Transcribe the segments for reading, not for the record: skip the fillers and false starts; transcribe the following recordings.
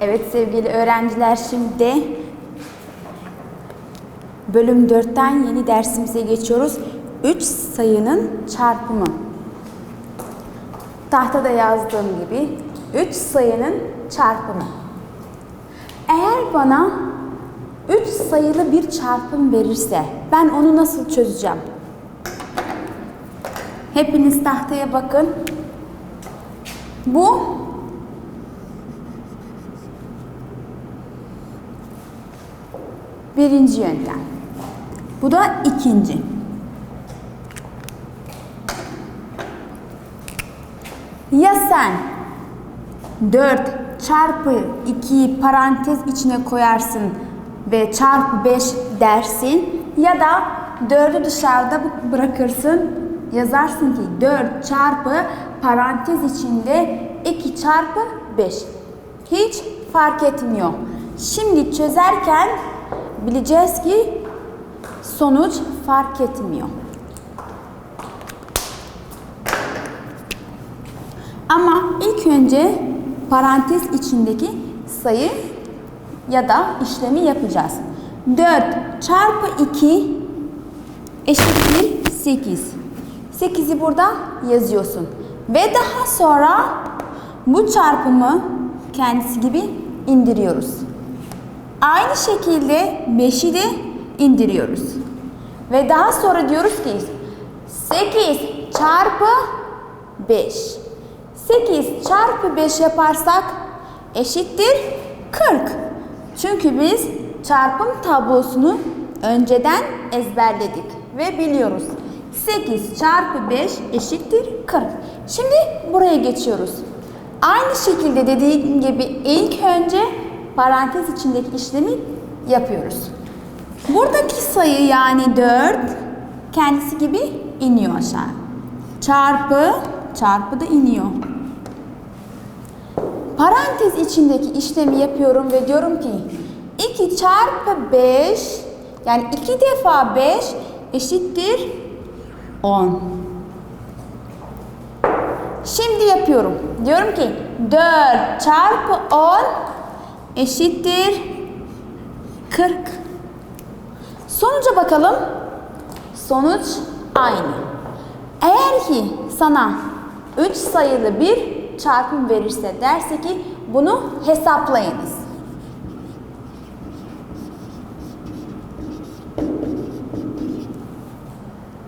Evet sevgili öğrenciler, şimdi bölüm 4'ten yeni dersimize geçiyoruz. 3 sayının çarpımı. Tahtada yazdığım gibi 3 sayının çarpımı. Eğer bana 3 sayılı bir çarpım verirse ben onu nasıl çözeceğim? Hepiniz tahtaya bakın. Bu birinci yöntem. Bu da ikinci. Ya sen 4 çarpı 2'yi parantez içine koyarsın ve çarpı 5 dersin, ya da 4'ü dışarıda bırakırsın, yazarsın ki 4 çarpı parantez içinde 2 çarpı 5. Hiç fark etmiyor. Şimdi çözerken bileceğiz ki sonuç fark etmiyor. Ama ilk önce parantez içindeki sayı ya da işlemi yapacağız. 4 çarpı 2 eşittir 8. 8'i burada yazıyorsun. Ve daha sonra bu çarpımı kendisi gibi indiriyoruz. Aynı şekilde 5'i de indiriyoruz. Ve daha sonra diyoruz ki 8 çarpı 5. 8 çarpı 5 yaparsak eşittir 40. Çünkü biz çarpım tablosunu önceden ezberledik ve biliyoruz. 8 çarpı 5 eşittir 40. Şimdi buraya geçiyoruz. Aynı şekilde dediğim gibi ilk önce parantez içindeki işlemi yapıyoruz. Buradaki sayı yani 4 kendisi gibi iniyor aşağı. Çarpı da iniyor. Parantez içindeki işlemi yapıyorum ve diyorum ki 2 çarpı 5 yani 2 defa 5 eşittir 10. Şimdi yapıyorum. Diyorum ki 4 çarpı 10 eşittir 40. Sonuca bakalım. Sonuç aynı. Eğer ki sana 3 sayılı bir çarpım verirse derse ki bunu hesaplayınız.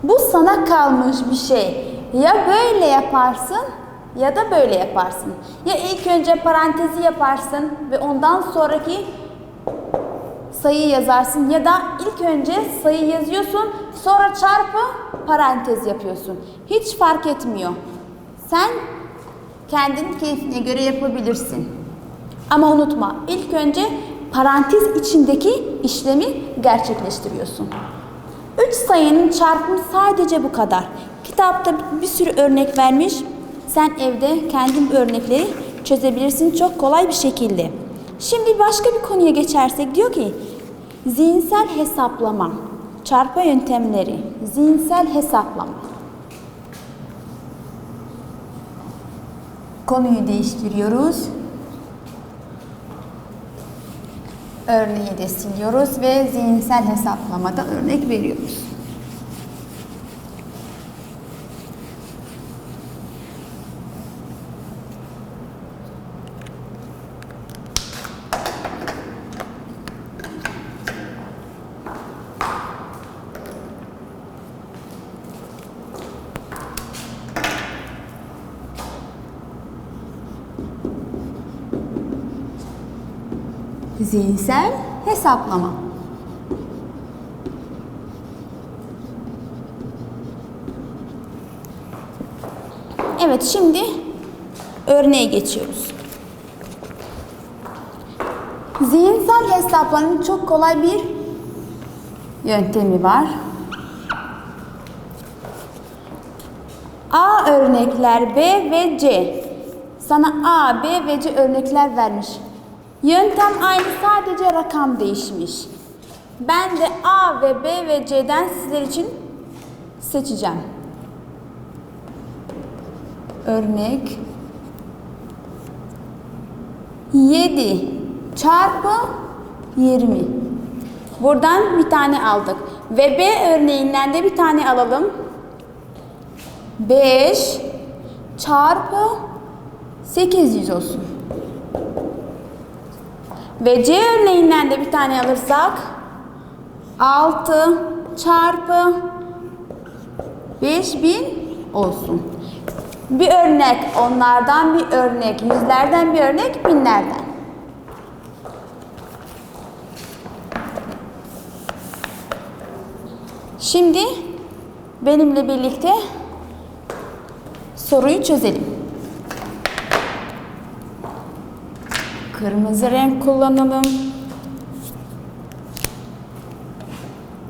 Bu sana kalmış bir şey. Ya böyle yaparsın ya da böyle yaparsın. Ya ilk önce parantezi yaparsın ve ondan sonraki sayıyı yazarsın, ya da ilk önce sayı yazıyorsun, sonra çarpı parantez yapıyorsun. Hiç fark etmiyor. Sen kendin keyfine göre yapabilirsin. Ama unutma, ilk önce parantez içindeki işlemi gerçekleştiriyorsun. 3 sayının çarpımı sadece bu kadar. Kitapta bir sürü örnek vermiş. Sen evde kendin bu örnekleri çözebilirsin çok kolay bir şekilde. Şimdi başka bir konuya geçersek diyor ki zihinsel hesaplama, çarpma yöntemleri, zihinsel hesaplama. Konuyu değiştiriyoruz. Örneği de siliyoruz ve zihinsel hesaplamada örnek veriyoruz. Zihinsel hesaplama. Evet, şimdi örneğe geçiyoruz. Zihinsel hesaplamanın çok kolay bir yöntemi var. A örnekler B ve C. Sana A, B ve C örnekler vermiş. Yöntem aynı, sadece rakam değişmiş. Ben de A ve B ve C'den sizler için seçeceğim. Örnek 7 çarpı 20. Buradan bir tane aldık. Ve B örneğinden de bir tane alalım. 5 çarpı 800 olsun. Ve C örneğinden de bir tane alırsak 6 çarpı 5000 olsun. Bir örnek onlardan, bir örnek yüzlerden, bir örnek binlerden. Şimdi benimle birlikte soruyu çözelim. Kırmızı renk kullanalım.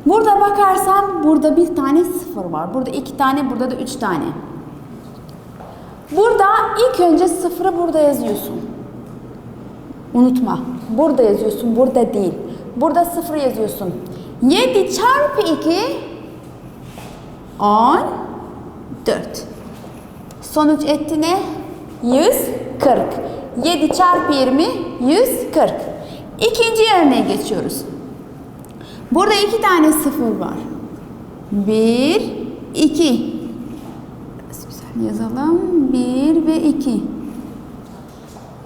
Burada bakarsam burada bir tane sıfır var. Burada 2 tane, burada da 3 tane. Burada ilk önce sıfırı burada yazıyorsun. Unutma. Burada yazıyorsun, burada değil. Burada sıfır yazıyorsun. 7 çarpı 2 14. Sonuç etti ne? 140. 7 çarpı 20 140. İkinci örneğe geçiyoruz. Burada 2 tane sıfır var. 1, 2. Güzel yazalım. 1 ve 2.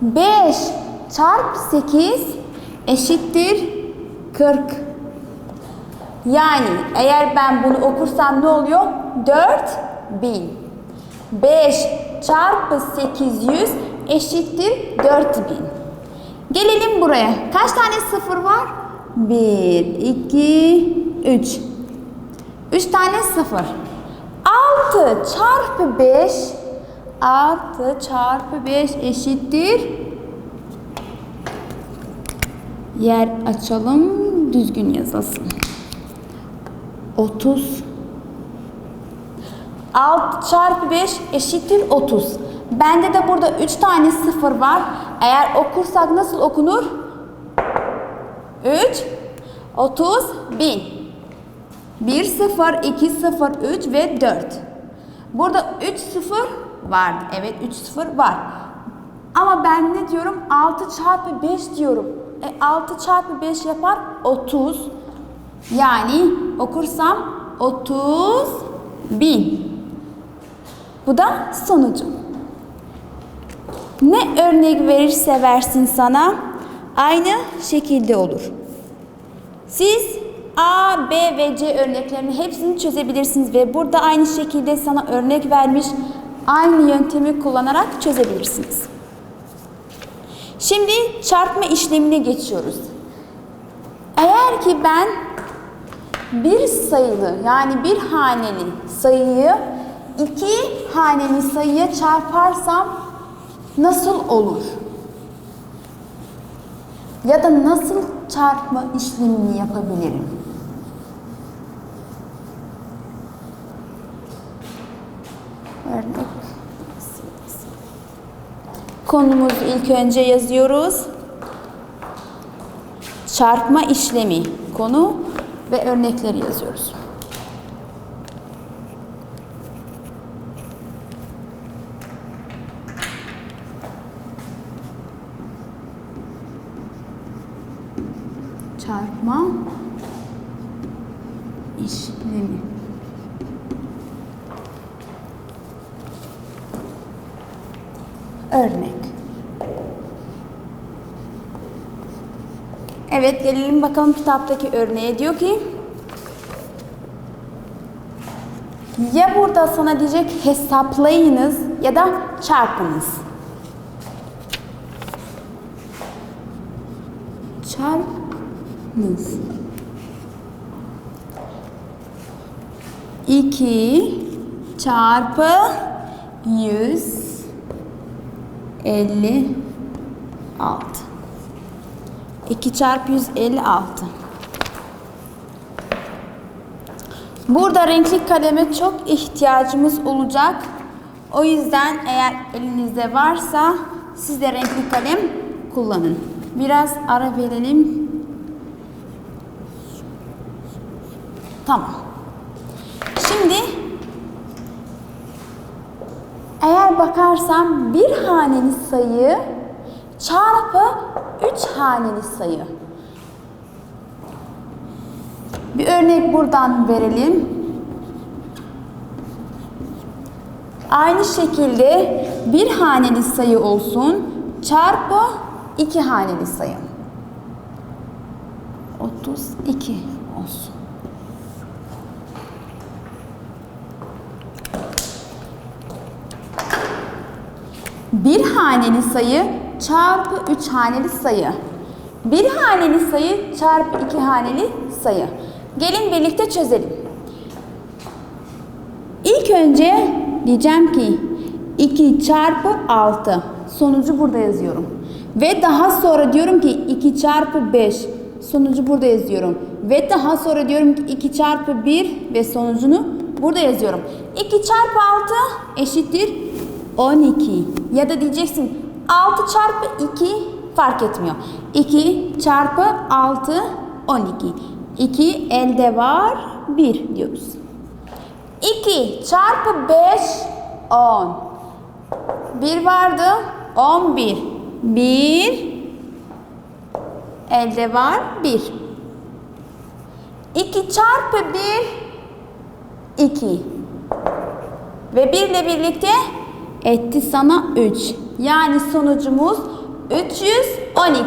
5 çarpı 8 eşittir 40. Yani eğer ben bunu okursam ne oluyor? 4000. 5 çarpı 800 eşittir 4000. Gelelim buraya. Kaç tane sıfır var? 1, 2, 3. 3 tane sıfır. 6 çarpı 5 6 çarpı 5 eşittir. Yer açalım. Düzgün yazılsın. 30. 6 çarpı 5 eşittir 30. Bende de burada 3 tane sıfır var. Eğer okursak nasıl okunur? 3, 30.000. 1 0, 2 0, 3 ve 4. Burada 3 sıfır var. Evet 3 sıfır var. Ama ben ne diyorum? 6 çarpı 5 diyorum. 6 çarpı 5 yapar 30. Yani okursam 30.000. Bu da sonucum. Ne örnek verirse versin sana aynı şekilde olur. Siz A, B ve C örneklerini hepsini çözebilirsiniz ve burada aynı şekilde sana örnek vermiş aynı yöntemi kullanarak çözebilirsiniz. Şimdi çarpma işlemine geçiyoruz. Eğer ki ben bir sayılı yani bir haneli sayıyı 2 haneli sayıya çarparsam nasıl olur? Ya da nasıl çarpma işlemini yapabilirim? Örnek. Konumuzu ilk önce yazıyoruz. Çarpma işlemi konu ve örnekleri yazıyoruz. Çarpma işlemi. Örnek. Evet, gelelim bakalım kitaptaki örneğe. Diyor ki ya burada sana diyecek hesaplayınız ya da çarpınız. Çarpınız. 2 çarpı 156. 2 çarpı 156. Burada renkli kaleme çok ihtiyacımız olacak. O yüzden eğer elinizde varsa siz de renkli kalem kullanın. Biraz ara verelim. Tamam. Şimdi eğer bakarsam bir haneli sayı çarpı 3 haneli sayı. Bir örnek buradan verelim. Aynı şekilde bir haneli sayı olsun çarpı 2 haneli sayı. 32 olsun. Bir haneli sayı çarpı 3 haneli sayı. Bir haneli sayı çarpı 2 haneli sayı. Gelin birlikte çözelim. İlk önce diyeceğim ki 2 çarpı 6. Sonucu burada yazıyorum. Ve daha sonra diyorum ki 2 çarpı 5. Sonucu burada yazıyorum. Ve daha sonra diyorum ki 2 çarpı 1 ve sonucunu burada yazıyorum. 2 çarpı 6 eşittir 12. Ya da diyeceksin 6 çarpı 2 fark etmiyor. 2 çarpı 6 12. 2 elde var 1 diyoruz. 2 çarpı 5 10. 1 vardı 11. 1 elde var 1. 2 çarpı 1 2. Ve 1 ile birlikte etti sana 3. Yani sonucumuz 312.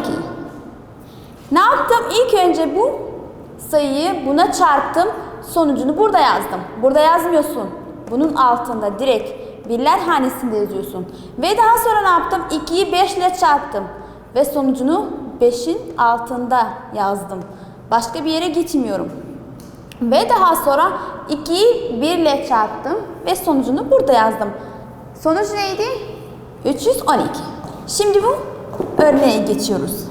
Ne yaptım? İlk önce bu sayıyı buna çarptım. Sonucunu burada yazdım. Burada yazmıyorsun. Bunun altında direkt birler hanesinde yazıyorsun. Ve daha sonra ne yaptım? 2'yi 5 ile çarptım. Ve sonucunu 5'in altında yazdım. Başka bir yere gitmiyorum. Ve daha sonra 2'yi 1 ile çarptım. Ve sonucunu burada yazdım. Sonuç neydi? 312. Şimdi bu örneğe geçiyoruz.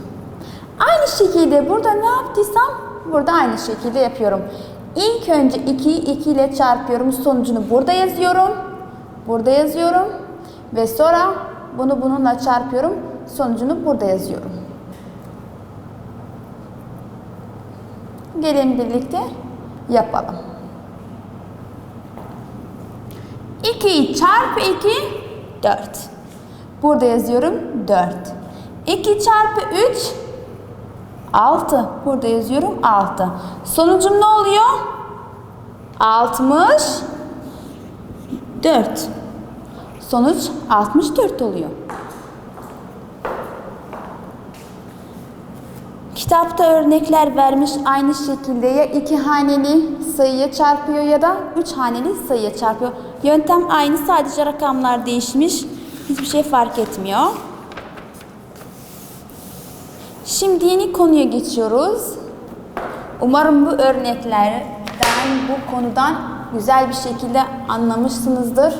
Aynı şekilde burada ne yaptıysam burada aynı şekilde yapıyorum. İlk önce 2'yi 2 ile çarpıyorum. Sonucunu burada yazıyorum. Burada yazıyorum. Ve sonra bunu bununla çarpıyorum. Sonucunu burada yazıyorum. Gelin birlikte yapalım. 2 çarpı 2 4. Burada yazıyorum 4. 2 çarpı 3 6. Burada yazıyorum 6. Sonucum ne oluyor? 64. Sonuç 64 oluyor. Kitapta örnekler vermiş aynı şekilde ya 2 haneli sayıya çarpıyor ya da 3 haneli sayıya çarpıyor. Yöntem aynı, sadece rakamlar değişmiş. Hiçbir şey fark etmiyor. Şimdi yeni konuya geçiyoruz. Umarım bu örneklerden, bu konudan güzel bir şekilde anlamışsınızdır.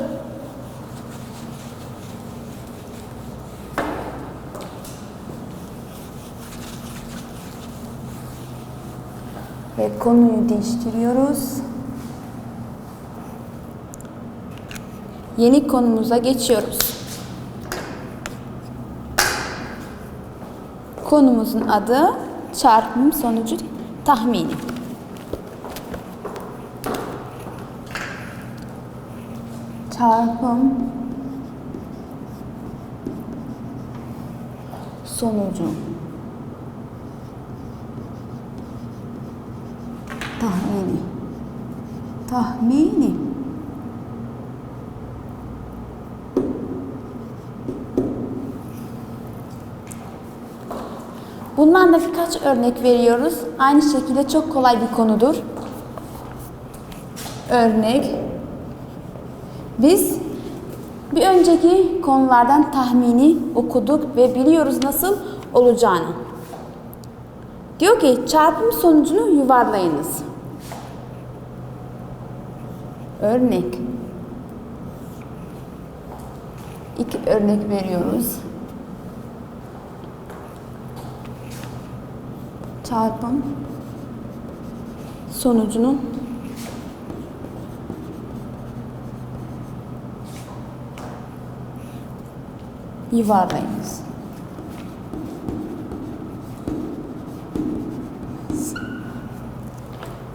Ve konuyu değiştiriyoruz. Yeni konumuza geçiyoruz. Konumuzun adı çarpım sonucu tahmini. Çarpım sonucu tahmini. Tahmini. Bundan da birkaç örnek veriyoruz. Aynı şekilde çok kolay bir konudur. Örnek. Biz bir önceki konulardan tahmini okuduk ve biliyoruz nasıl olacağını. Diyor ki çarpım sonucunu yuvarlayınız. Örnek. 2 örnek veriyoruz. Çarpım sonucunu yuvarlayınız.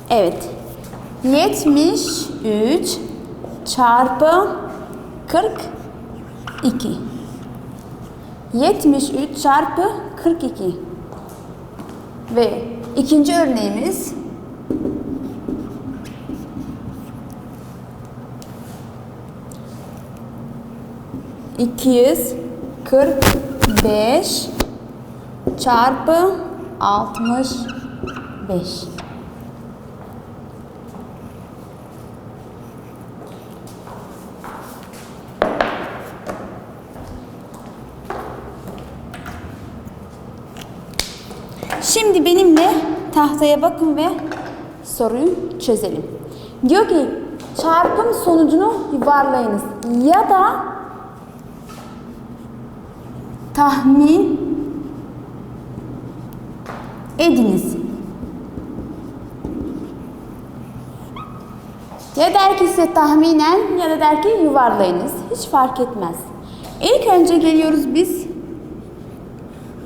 Evet. 73 çarpı 42. 73 çarpı 42. Ve ikinci örneğimiz 245 çarpı 65. Şimdi benimle tahtaya bakın ve soruyu çözelim. Diyor ki çarpım sonucunu yuvarlayınız ya da tahmin ediniz. Ya der ki size tahminen ya da der ki yuvarlayınız. Hiç fark etmez. İlk önce geliyoruz biz.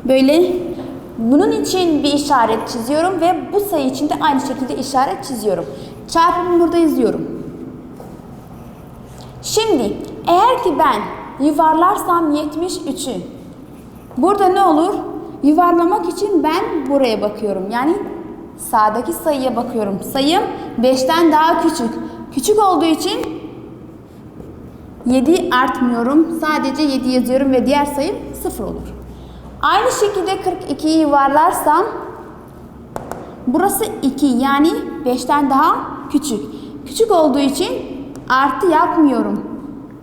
Böyle bunun için bir işaret çiziyorum ve bu sayı için de aynı şekilde işaret çiziyorum. Çarpımı burada yazıyorum. Şimdi eğer ki ben yuvarlarsam 73'ü burada ne olur? Yuvarlamak için ben buraya bakıyorum. Yani sağdaki sayıya bakıyorum. Sayım 5'ten daha küçük. Küçük olduğu için 7 artmıyorum. Sadece 7 yazıyorum ve diğer sayım 0 olur. Aynı şekilde 42'yi yuvarlarsam burası 2 yani 5'ten daha küçük. Küçük olduğu için artı yapmıyorum.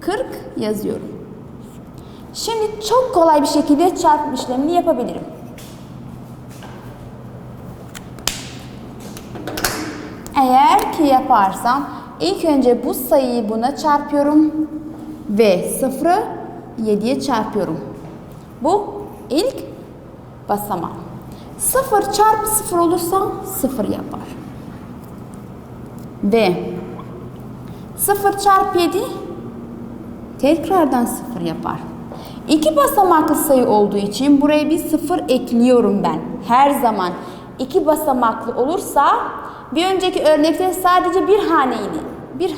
40 yazıyorum. Şimdi çok kolay bir şekilde çarpım işlemini yapabilirim. Eğer ki yaparsam ilk önce bu sayıyı buna çarpıyorum ve 0'ı 7'ye çarpıyorum. Bu ilk basamak. 0 çarpı 0 olursa 0 yapar. Ve 0 çarpı 7 tekrardan 0 yapar. İki basamaklı sayı olduğu için buraya bir 0 ekliyorum ben. Her zaman iki basamaklı olursa bir önceki örnekte sadece bir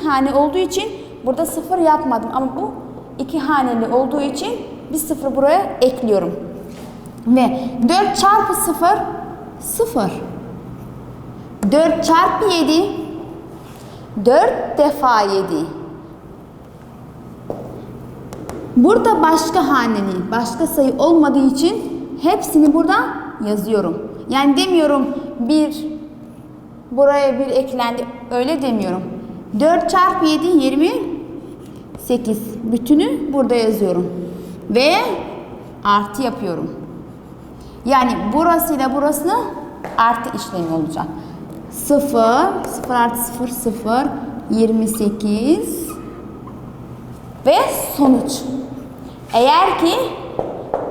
hane olduğu için burada 0 yapmadım. Ama bu iki haneli olduğu için bir 0 buraya ekliyorum. Ve 4 çarpı 0 0. 4 çarpı 7 4 defa 7. Burada başka haneli, başka sayı olmadığı için hepsini burada yazıyorum. Yani demiyorum bir buraya bir eklendi. Öyle demiyorum. 4 çarpı 7 28. Bütünü burada yazıyorum. Ve artı yapıyorum. Yani burasıyla burasını artı işlemi olacak. 0, 0 artı 0, 0, 28 ve sonuç. Eğer ki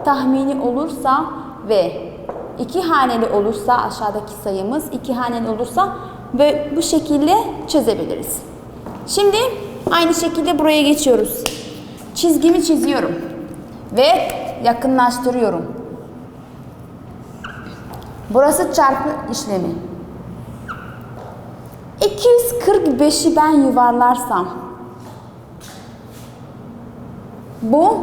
tahmini olursa ve iki haneli olursa aşağıdaki sayımız iki haneli olursa ve bu şekilde çözebiliriz. Şimdi aynı şekilde buraya geçiyoruz. Çizgimi çiziyorum ve yakınlaştırıyorum. Burası çarpı işlemi. 245'i ben yuvarlarsam bu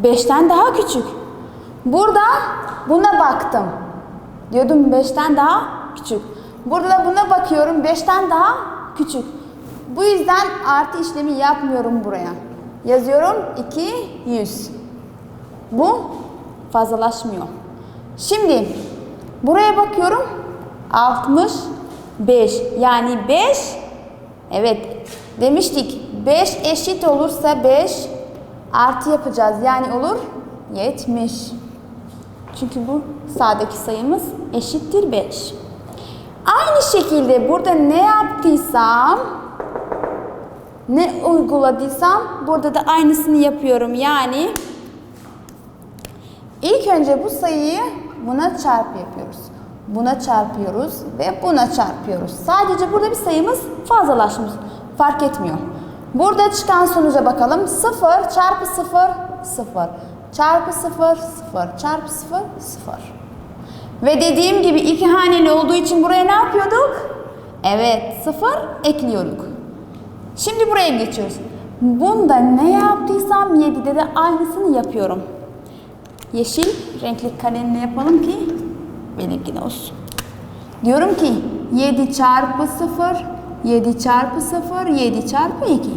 5'ten daha küçük. Burada buna baktım. Diyordum 5'ten daha küçük. Burada da buna bakıyorum 5'ten daha küçük. Bu yüzden artı işlemi yapmıyorum buraya. Yazıyorum 200. Bu fazlalaşmıyor. Şimdi buraya bakıyorum 65. Yani 5 evet demiştik 5 eşit olursa 5 artı yapacağız. Yani olur 70. Çünkü bu sağdaki sayımız eşittir 5. Aynı şekilde burada ne yaptıysam, ne uyguladıysam burada da aynısını yapıyorum. Yani ilk önce bu sayıyı buna çarpı yapıyoruz. Buna çarpıyoruz ve buna çarpıyoruz. Sadece burada bir sayımız fazlalaşmış. Fark etmiyor. Burada çıkan sonuca bakalım. 0 çarpı 0, 0. Çarpı 0, 0. Çarpı 0, 0. Ve dediğim gibi iki haneli olduğu için buraya ne yapıyorduk? Evet, 0 ekliyorduk. Şimdi buraya geçiyoruz. Bunda ne yaptıysam 7'de de aynısını yapıyorum. Yeşil renkli kalemle yapalım ki benimkine olsun. Diyorum ki 7 çarpı 0, 7 çarpı 0, 7 çarpı 2.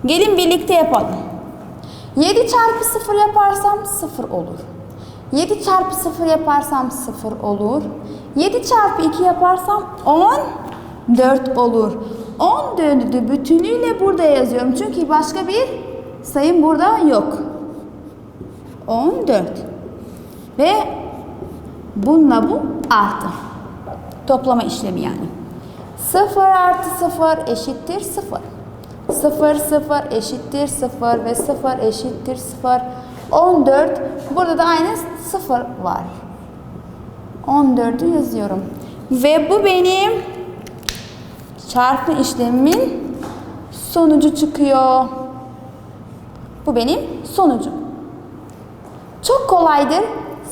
Gelin birlikte yapalım. 7 çarpı 0 yaparsam 0 olur. 7 çarpı 0 yaparsam 0 olur. 7 çarpı 2 yaparsam 14 olur. 14'ü de bütünüyle burada yazıyorum. Çünkü başka bir sayım burada yok. 14. Ve bununla bu artı. Toplama işlemi yani. 0 artı 0 eşittir 0. 0, 0 eşittir 0 ve 0 eşittir 0. 14. Burada da aynı 0 var. 14'ü yazıyorum. Ve bu benim çarpma işlemimin sonucu çıkıyor. Bu benim sonucum. Çok kolaydır.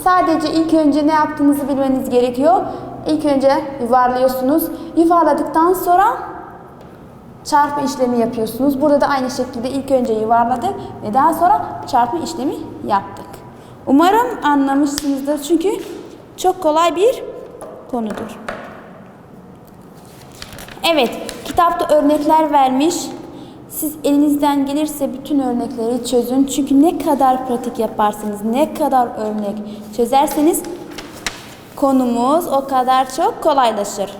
Sadece ilk önce ne yaptığınızı bilmeniz gerekiyor. İlk önce yuvarlıyorsunuz. Yuvarladıktan sonra çarpma işlemi yapıyorsunuz. Burada da aynı şekilde ilk önce yuvarladık ve daha sonra çarpma işlemi yaptık. Umarım anlamışsınızdır çünkü çok kolay bir konudur. Evet, kitapta örnekler vermiş. Siz elinizden gelirse bütün örnekleri çözün. Çünkü ne kadar pratik yaparsanız, ne kadar örnek çözerseniz konumuz o kadar çok kolaylaşır.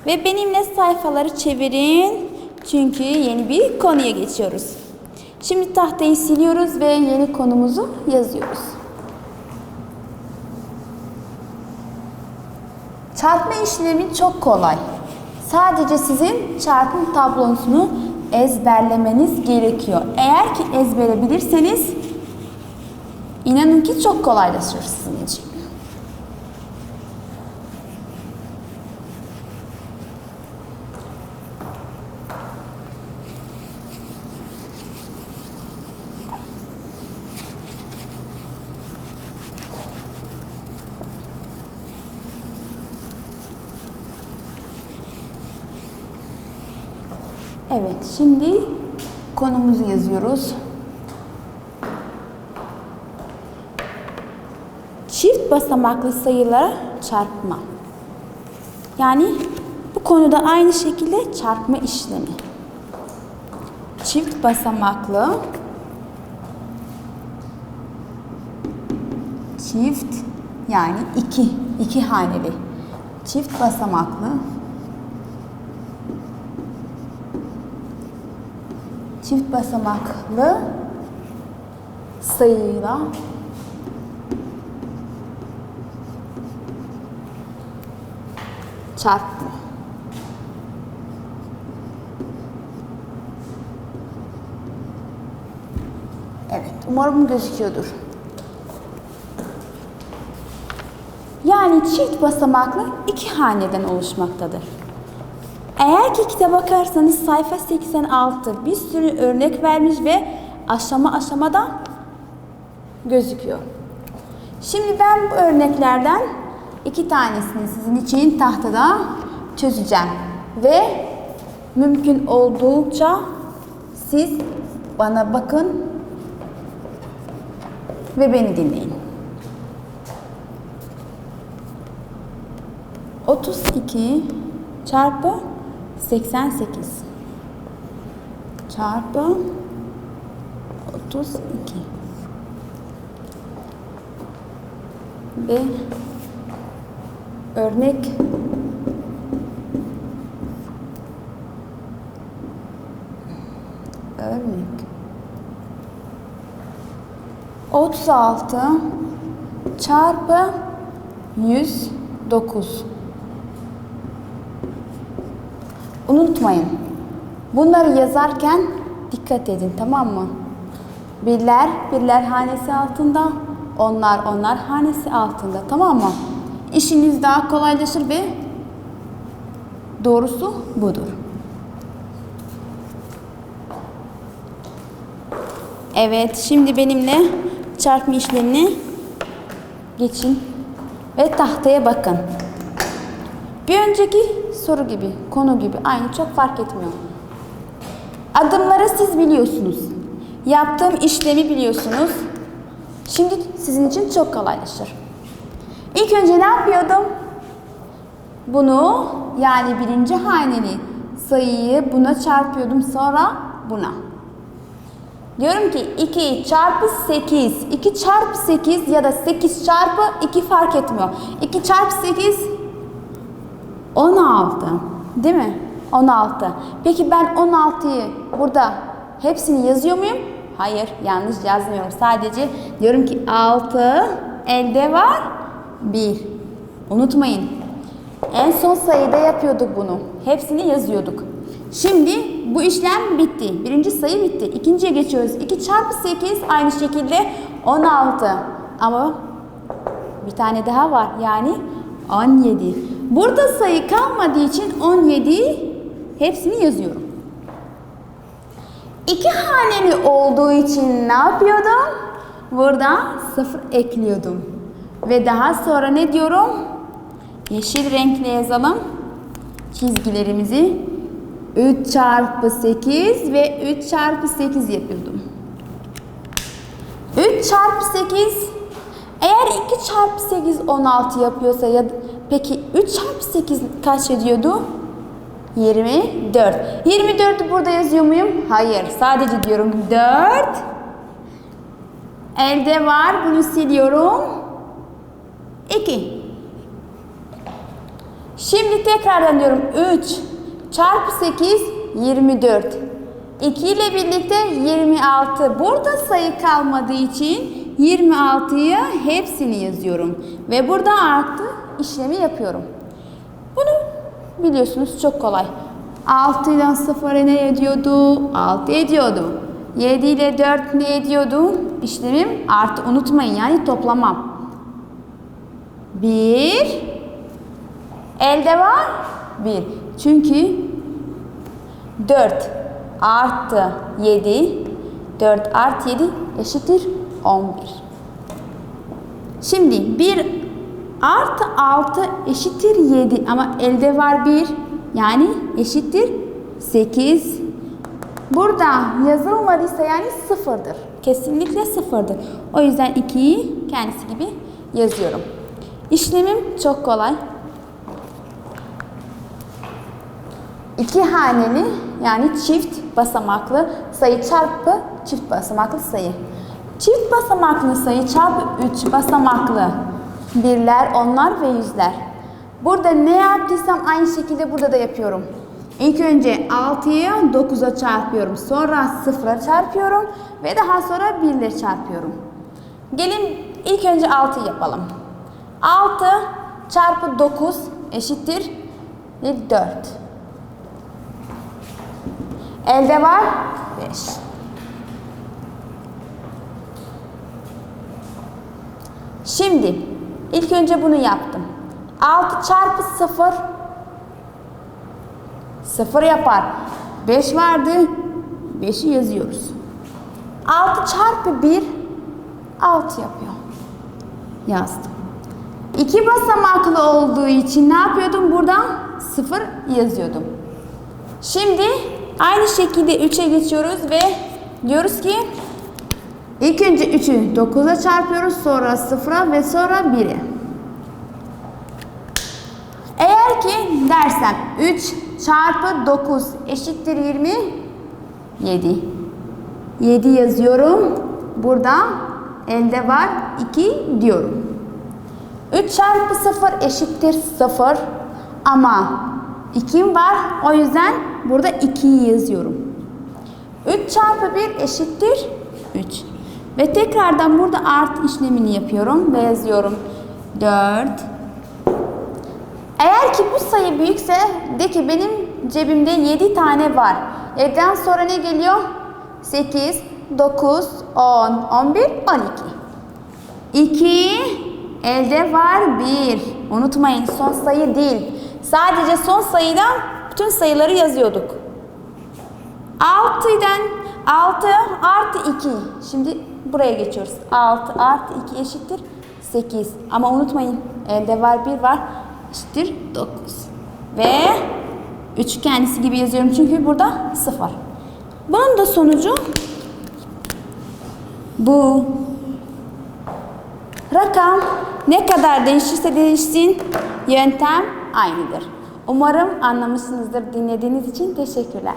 Ve benimle sayfaları çevirin. Çünkü yeni bir konuya geçiyoruz. Şimdi tahtayı siliyoruz ve yeni konumuzu yazıyoruz. Çarpma işlemi çok kolay. Sadece sizin çarpım tablosunu ezberlemeniz gerekiyor. Eğer ki ezbere bilirseniz inanın ki çok kolaylaşır sizin için. Evet, şimdi konumuzu yazıyoruz. Çift basamaklı sayılara çarpma. Yani bu konuda aynı şekilde çarpma işlemi. Çift basamaklı, çift yani iki haneli. Çift basamaklı sayıyla çarptı. Evet, umarım gözüküyordur. Yani çift basamaklı iki haneden oluşmaktadır. Eğer ki kitaba bakarsanız sayfa 86 bir sürü örnek vermiş ve aşama aşamada gözüküyor. Şimdi ben bu örneklerden 2 tanesini sizin için tahtada çözeceğim. Ve mümkün olduğunca siz bana bakın ve beni dinleyin. 32 çarpı 88 çarpı 32 ve örnek 36 çarpı 109. Unutmayın. Bunları yazarken dikkat edin, tamam mı? Birler hanesi altında, onlar hanesi altında, tamam mı? İşiniz daha kolaylaşır ve doğrusu budur. Evet, şimdi benimle çarpma işlemini geçin ve tahtaya bakın. Bir önceki soru gibi, konu gibi aynı, çok fark etmiyor. Adımları siz biliyorsunuz. Yaptığım işlemi biliyorsunuz. Şimdi sizin için çok kolaylaşır. İlk önce ne yapıyordum? Bunu yani birinci haneli sayıyı buna çarpıyordum, sonra buna. Diyorum ki 2 çarpı 8. 2 çarpı 8 ya da 8 çarpı 2 fark etmiyor. 2 çarpı 8 16. Değil mi? 16. Peki ben 16'yı burada hepsini yazıyor muyum? Hayır, yanlış yazmıyorum. Sadece diyorum ki 6 elde var 1. Unutmayın. En son sayıda yapıyorduk bunu. Hepsini yazıyorduk. Şimdi bu işlem bitti. Birinci sayı bitti. İkinciye geçiyoruz. 2 çarpı 8 aynı şekilde 16. Ama bir tane daha var. Yani 17. Burada sayı kalmadığı için 17 hepsini yazıyorum. 2 haneli olduğu için ne yapıyordum? Burada 0 ekliyordum. Ve daha sonra ne diyorum? Yeşil renkle yazalım çizgilerimizi. 3 çarpı 8 ve 3 çarpı 8 yapıyordum. 3 çarpı 8, eğer 2 çarpı 8 16 yapıyorsa ya peki 3 çarpı 8 kaç ediyordu? 24. 24'ü burada yazıyor muyum? Hayır. Sadece diyorum 4. Elde var. Bunu siliyorum. 2. Şimdi tekrardan diyorum 3 çarpı 8 24. 2 ile birlikte 26. Burada sayı kalmadığı için 26'yı hepsini yazıyorum. Ve burada artı işlemi yapıyorum. Bunu biliyorsunuz, çok kolay. 6 ile 0 ne ediyordu? 6 ediyordu. 7 ile 4 ne ediyordu? İşlemim artı, unutmayın, yani toplamam. 1 elde var 1. Çünkü 4 artı 7, 4 artı 7 eşittir 11. Şimdi 1 artı 6 eşittir 7 ama elde var 1, yani eşittir 8. Burada yazılmadıysa yani sıfırdır. Kesinlikle sıfırdır. O yüzden 2'yi kendisi gibi yazıyorum. İşlemim çok kolay. 2 haneli yani çift basamaklı sayı çarpı çift basamaklı sayı. Çift basamaklı sayı çarpı 3 basamaklı birler, onlar ve yüzler. Burada ne yaptıysam aynı şekilde burada da yapıyorum. İlk önce 6'yı 9'a çarpıyorum. Sonra 0'a çarpıyorum. Ve daha sonra 1 ile çarpıyorum. Gelin ilk önce 6'yı yapalım. 6 çarpı 9 eşittir 4. Elde var 5. Şimdi ilk önce bunu yaptım. 6 çarpı 0 0 yapar. 5 vardı. 5'i yazıyoruz. 6 çarpı 1 6 yapıyor. Yazdım. 2 basamaklı olduğu için ne yapıyordum? Buradan 0 yazıyordum. Şimdi aynı şekilde 3'e geçiyoruz ve diyoruz ki ilk önce 3'ü 9'a çarpıyoruz, sonra 0'a ve sonra 1'e. Eğer ki dersem 3 çarpı 9 eşittir 27. 7 yazıyorum. Burada elde var 2 diyorum. 3 çarpı 0 eşittir 0 ama 2'm var, o yüzden burada 2'yi yazıyorum. 3 çarpı 1 eşittir 3. Ve tekrardan burada artı işlemini yapıyorum ve yazıyorum 4. Eğer ki bu sayı büyükse de ki benim cebimde 7 tane var. 7'den sonra ne geliyor? 8, 9, 10, 11, 12. 2 elde var 1. Unutmayın, son sayı değil. Sadece son sayıdan bütün sayıları yazıyorduk. 6'dan 6 artı 2. Şimdi buraya geçiyoruz. 6 artı 2 eşittir 8. Ama unutmayın, elde var 1 var. Eşittir 9. Ve 3'ü kendisi gibi yazıyorum çünkü burada 0. Bunun da sonucu bu. Rakam ne kadar değişirse değişsin, yöntem aynıdır. Umarım anlamışsınızdır. Dinlediğiniz için teşekkürler.